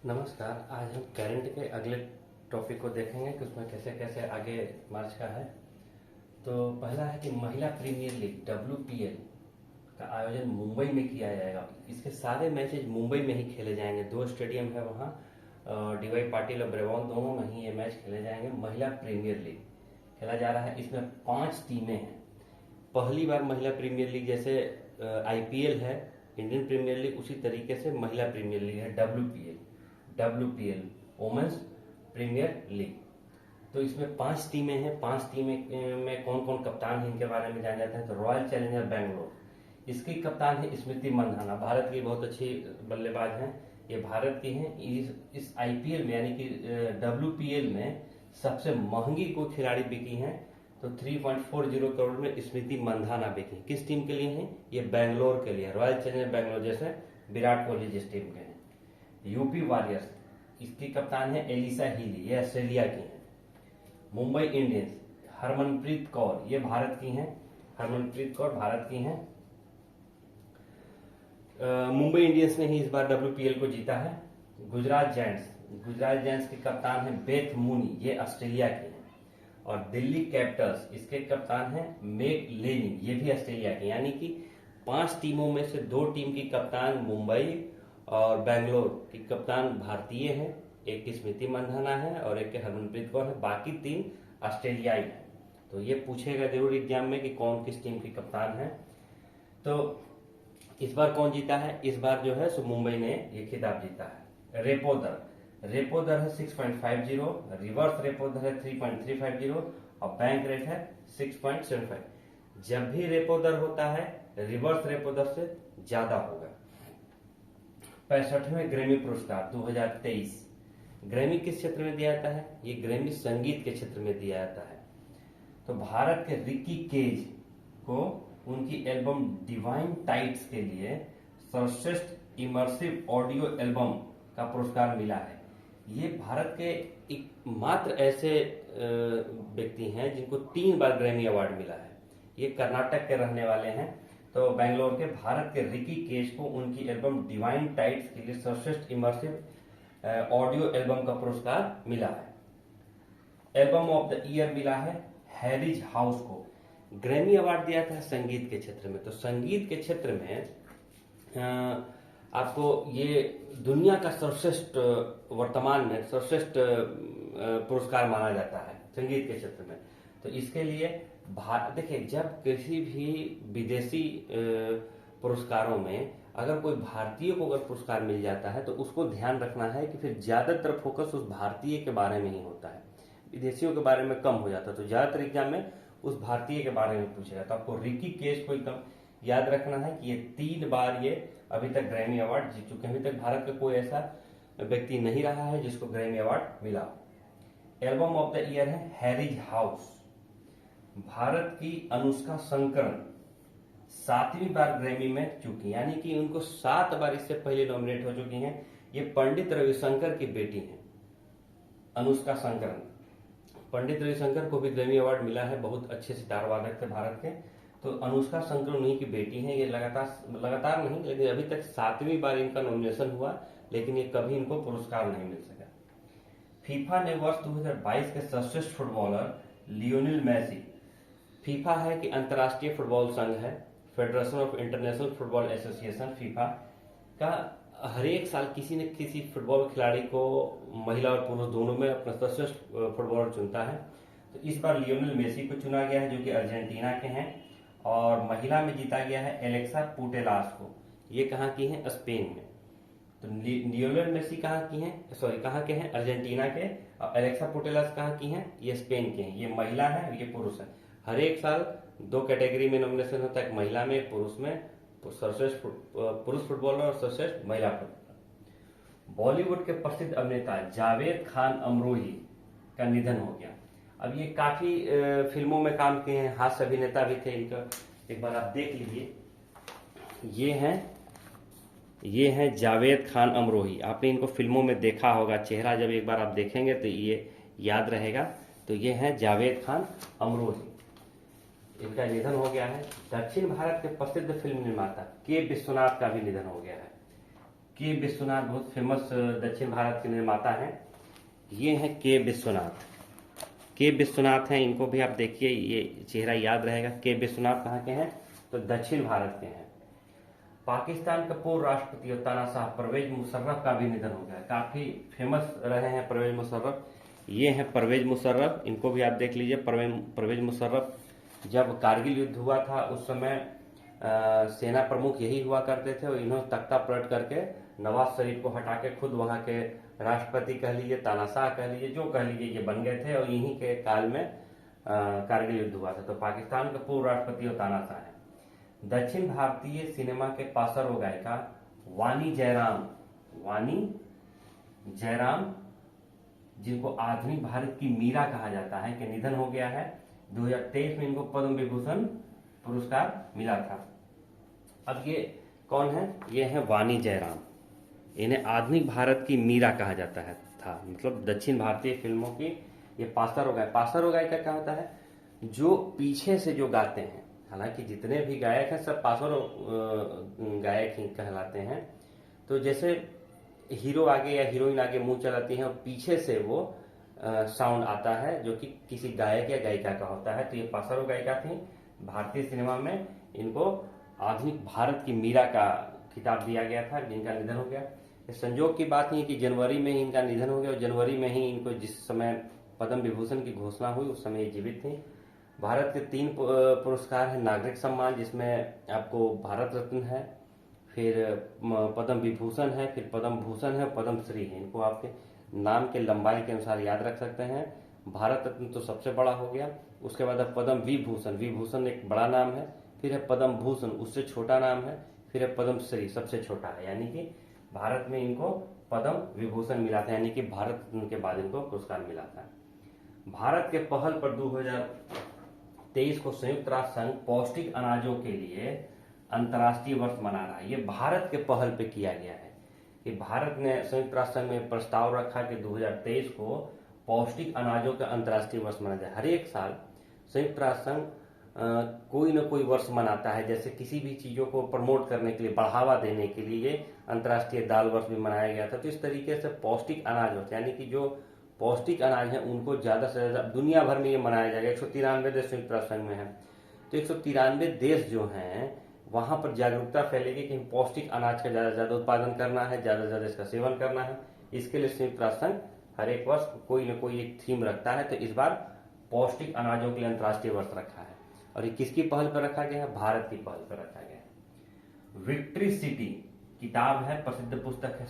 नमस्कार। आज हम करंट के अगले टॉपिक को देखेंगे कि उसमें कैसे कैसे आगे मार्च का है। तो पहला है कि महिला प्रीमियर लीग WPL का आयोजन मुंबई में किया जाएगा। इसके सारे मैचेज मुंबई में ही खेले जाएंगे। 2 स्टेडियम है वहाँ, DY पाटिल और ब्रेबॉन दोनों में ही ये मैच खेले जाएंगे। महिला प्रीमियर लीग खेला जा रहा है। इसमें 5 टीमें हैं। पहली बार महिला प्रीमियर लीग जैसे IPL है, इंडियन प्रीमियर लीग, उसी तरीके से महिला प्रीमियर लीग है WPL वुमेन्स प्रीमियर लीग। तो इसमें 5 टीमें हैं। 5 टीमें में कौन कौन कप्तान है इनके बारे में जान जाते हैं। तो रॉयल चैलेंजर बैंगलोर, इसकी कप्तान है स्मृति मंधाना। भारत की बहुत अच्छी बल्लेबाज हैं, ये भारत की हैं। इस IPL में यानी कि WPL में सबसे महंगी कोई खिलाड़ी बिकी हैं तो 3.40 करोड़ में स्मृति मंधाना बिकी। किस टीम के लिए हैं? ये बैंगलोर के लिए, रॉयल चैलेंजर बैंगलोर, जैसे विराट कोहली जिस टीम के हैं। यूपी वॉरियर्स, इसकी कप्तान है एलिसा हीली, ये ऑस्ट्रेलिया की हैं। मुंबई इंडियंस, हरमनप्रीत कौर, ये भारत की हैं। हरमनप्रीत कौर भारत की हैं। मुंबई इंडियंस ने ही इस बार WPL को जीता है। गुजरात जायंट्स की कप्तान है बेथ मूनी, ये ऑस्ट्रेलिया की हैं। और दिल्ली कैपिटल्स, इसके कप्तान हैं मेक लेनिंग, ये भी ऑस्ट्रेलिया के। यानी कि 5 टीमों में से 2 टीम की कप्तान मुंबई और बैंगलोर की कप्तान भारतीय हैं। एक की स्मृति मंधाना है और एक के हरमनप्रीत कौर है। बाकी 3 ऑस्ट्रेलियाई हैं। तो ये पूछेगा जरूर एग्जाम में कि कौन किस टीम की कप्तान है। तो इस बार कौन जीता है? इस बार जो है सो मुंबई ने ये खिताब जीता है। रेपो दर है 6.50, रिवर्स रेपो दर है 3.350 और बैंक रेट है 6.75। जब भी रेपो दर होता है रिवर्स रेपो दर से ज्यादा होगा। 65वें ग्रैमी पुरस्कार 2023 ग्रैमी किस क्षेत्र में दिया जाता है? ये ग्रैमी संगीत के क्षेत्र में दिया जाता है। तो भारत के रिकी केज को उनकी एल्बम डिवाइन टाइट्स के लिए सर्वश्रेष्ठ इमर्सिव ऑडियो एल्बम का पुरस्कार मिला है। ये भारत के एकमात्र ऐसे व्यक्ति हैं जिनको 3 बार ग्रैमी अवार्ड मिला है। ये कर्नाटक के रहने वाले हैं। तो बेंगलोर के भारत के रिकी केज को उनकी एल्बम डिवाइन टाइट्स के लिए सर्वश्रेष्ठ इमर्सिव ऑडियो एल्बम का पुरस्कार मिला है। एल्बम ऑफ द ईयर मिला है हैरिज हाउस को। ग्रैमी अवार्ड दिया था संगीत के क्षेत्र में। तो संगीत के क्षेत्र में आपको ये दुनिया का सर्वश्रेष्ठ, वर्तमान में सर्वश्रेष्ठ पुरस्कार माना जाता है संगीत के क्षेत्र में। तो इसके लिए देखिए, जब किसी भी विदेशी पुरस्कारों में अगर कोई भारतीय को अगर पुरस्कार मिल जाता है तो उसको ध्यान रखना है कि फिर ज्यादातर फोकस उस भारतीय के बारे में ही होता है, विदेशियों के बारे में कम हो जाता है। तो ज्यादातर एग्जाम में उस भारतीय के बारे में पूछेगा। तो आपको रिकी केज को एकदम याद रखना है कि ये 3 बार ये अभी तक ग्रैमी अवार्ड जीत चुके हैं। अभी तक भारत का कोई ऐसा व्यक्ति नहीं रहा है जिसको ग्रैमी अवार्ड मिला। एल्बम ऑफ द ईयर है हैरिज हाउस। भारत की अनुष्का शंकरन 7वीं बार ग्रैमी में चुकी, यानी कि उनको 7 बार इससे पहले नॉमिनेट हो चुकी हैं। ये पंडित रविशंकर की बेटी हैं, अनुष्का शंकरन। पंडित रविशंकर को भी ग्रैमी अवार्ड मिला है, बहुत अच्छे सितार वादक थे भारत के। तो अनुष्का शंकर उन्हीं की बेटी हैं। ये लगातार नहीं, लेकिन अभी तक 7वीं बार इनका नॉमिनेशन हुआ, लेकिन ये कभी इनको पुरस्कार नहीं मिल सका। फीफा ने वर्ष 2022 के सर्वश्रेष्ठ फुटबॉलर लियोनेल मेसी, फीफा है कि अंतर्राष्ट्रीय फुटबॉल संघ है, federation of international football association FIFA का, हर एक साल किसी न किसी फुटबॉल खिलाड़ी को महिला और पुरुष दोनों में अपना सर्वश्रेष्ठ फुटबॉलर चुनता है। तो इस बार लियोनेल मेसी को चुना गया है जो कि अर्जेंटीना के हैं। और महिला में जीता गया है एलेक्सा पुटेलास को। ये कहाँ की हैं? स्पेन में। तो लियोनेल मेसी कहाँ के हैं? अर्जेंटीना के। और एलेक्सा पुटेलास कहाँ की हैं? ये स्पेन के हैं। ये महिला है और ये पुरुष है। हर एक साल 2 कैटेगरी में नॉमिनेशन होता है, एक महिला में एक पुरुष में, सर्वश्रेष्ठ पुरुष फुटबॉलर और सर्वश्रेष्ठ महिला फुटबॉलर। बॉलीवुड के प्रसिद्ध अभिनेता जावेद खान अमरोही का निधन हो गया। अब ये काफी फिल्मों में काम किए हैं, हास्य अभिनेता भी थे इनका। एक बार आप देख लीजिए, ये हैं जावेद खान अमरोही। आपने इनको फिल्मों में देखा होगा, चेहरा जब एक बार आप देखेंगे तो ये याद रहेगा। तो ये हैं जावेद खान अमरोही। इनका निधन हो गया है। दक्षिण भारत के प्रसिद्ध फिल्म निर्माता के विश्वनाथ का भी निधन हो गया है। के विश्वनाथ बहुत फेमस दक्षिण भारत के निर्माता हैं। ये हैं के विश्वनाथ। के विश्वनाथ हैं, इनको भी आप देखिए, ये चेहरा याद रहेगा। के विश्वनाथ कहाँ के हैं? तो दक्षिण भारत के हैं। पाकिस्तान का पूर्व राष्ट्रपति और तानाशाह परवेज मुशर्रफ का भी निधन हो गया। काफी फेमस रहे हैं परवेज मुशर्रफ। ये हैं परवेज मुशर्रफ, इनको भी आप देख लीजिए। परवेज मुशर्रफ जब कारगिल युद्ध हुआ था उस समय सेना प्रमुख यही हुआ करते थे, और इन्होंने तख्ता पलट करके नवाज शरीफ को हटा के खुद वहां के राष्ट्रपति कह लीजिए, तानाशाह कह लीजिए, जो कह लीजिए, ये बन गए थे। और यहीं के काल में कारगिल युद्ध हुआ था। तो पाकिस्तान का पूर्व राष्ट्रपति और तानाशाह है। दक्षिण भारतीय सिनेमा के पार्श्व गायिका वाणी जयराम, जिनको आधुनिक भारत की मीरा कहा जाता है, के निधन हो गया है। 2023 में इनको पद्म विभूषण पुरस्कार मिला था। अब ये कौन है? ये है वाणी जयराम। इन्हें आधुनिक भारत की मीरा कहा जाता है था, मतलब दक्षिण भारतीय फिल्मों की ये पार्श्व गायिका क्या होता है? जो पीछे से जो गाते हैं। हालांकि जितने भी गायक हैं सब पार्श्व गायक ही कहलाते हैं। तो जैसे हीरो आगे या हीरोइन आगे मुंह चलाती है और पीछे से वो साउंड आता है जो कि किसी गायक या गायिका का होता है। तो ये पार्श्व गायिका थी। भारतीय सिनेमा में इनको आधुनिक भारत की मीरा का खिताब दिया गया था, जिनका निधन हो गया। इस संजोग की बात नहीं है कि जनवरी में ही इनका निधन हो गया, और जनवरी में ही इनको जिस समय पद्म विभूषण की घोषणा हुई उस समय ये जीवित थी। भारत के 3 पुरस्कार हैं। नागरिक सम्मान, जिसमें आपको भारत रत्न है, फिर पद्म विभूषण है, फिर पद्म भूषण है, पद्म श्री है। इनको आपके नाम के लंबाई के अनुसार याद रख सकते हैं। भारत रत्न तो सबसे बड़ा हो गया, उसके बाद पद्म विभूषण, विभूषण एक बड़ा नाम है, फिर है पद्म भूषण, उससे छोटा नाम है, फिर है पद्म श्री, सबसे छोटा है। यानी कि भारत में इनको पद्म विभूषण मिला था, यानी कि भारत रत्न के बाद इनको पुरस्कार मिला था। भारत के पहल पर 2023 को संयुक्त राष्ट्र संघ पौष्टिक अनाजों के लिए अंतर्राष्ट्रीय वर्ष मना रहा है। ये भारत के पहल पे किया गया है कि भारत ने संयुक्त राष्ट्र संघ में प्रस्ताव रखा कि 2023 को पौष्टिक अनाजों का अंतर्राष्ट्रीय वर्ष मनाया जाए। हर एक साल संयुक्त राष्ट्र संघ कोई न कोई वर्ष मनाता है। जैसे किसी भी चीजों को प्रमोट करने के लिए, बढ़ावा देने के लिए अंतर्राष्ट्रीय दाल वर्ष भी मनाया गया था। तो इस तरीके से पौष्टिक अनाज होते हैं, यानी कि जो पौष्टिक अनाज है उनको ज्यादा से ज्यादा दुनिया भर में ये मनाया जाएगा। 193 देश संयुक्त राष्ट्र संघ में है, तो 193 देश जो हैं वहां पर जागरूकता फैलेगी कि पौष्टिक अनाज का ज्यादा से ज्यादा उत्पादन करना है, ज्यादा से ज्यादा इसका सेवन करना है। इसके लिए संयुक्त राष्ट्र संघ हर एक वर्ष कोई न कोई एक थीम रखता है। तो इस बार पौष्टिक अनाजों के लिए अंतर्राष्ट्रीय वर्ष रखा है, और ये किसकी पहल पर रखा गया है? भारत की पहल पर रखा गया है। विक्ट्री सिटी किताब है, प्रसिद्ध पुस्तक है।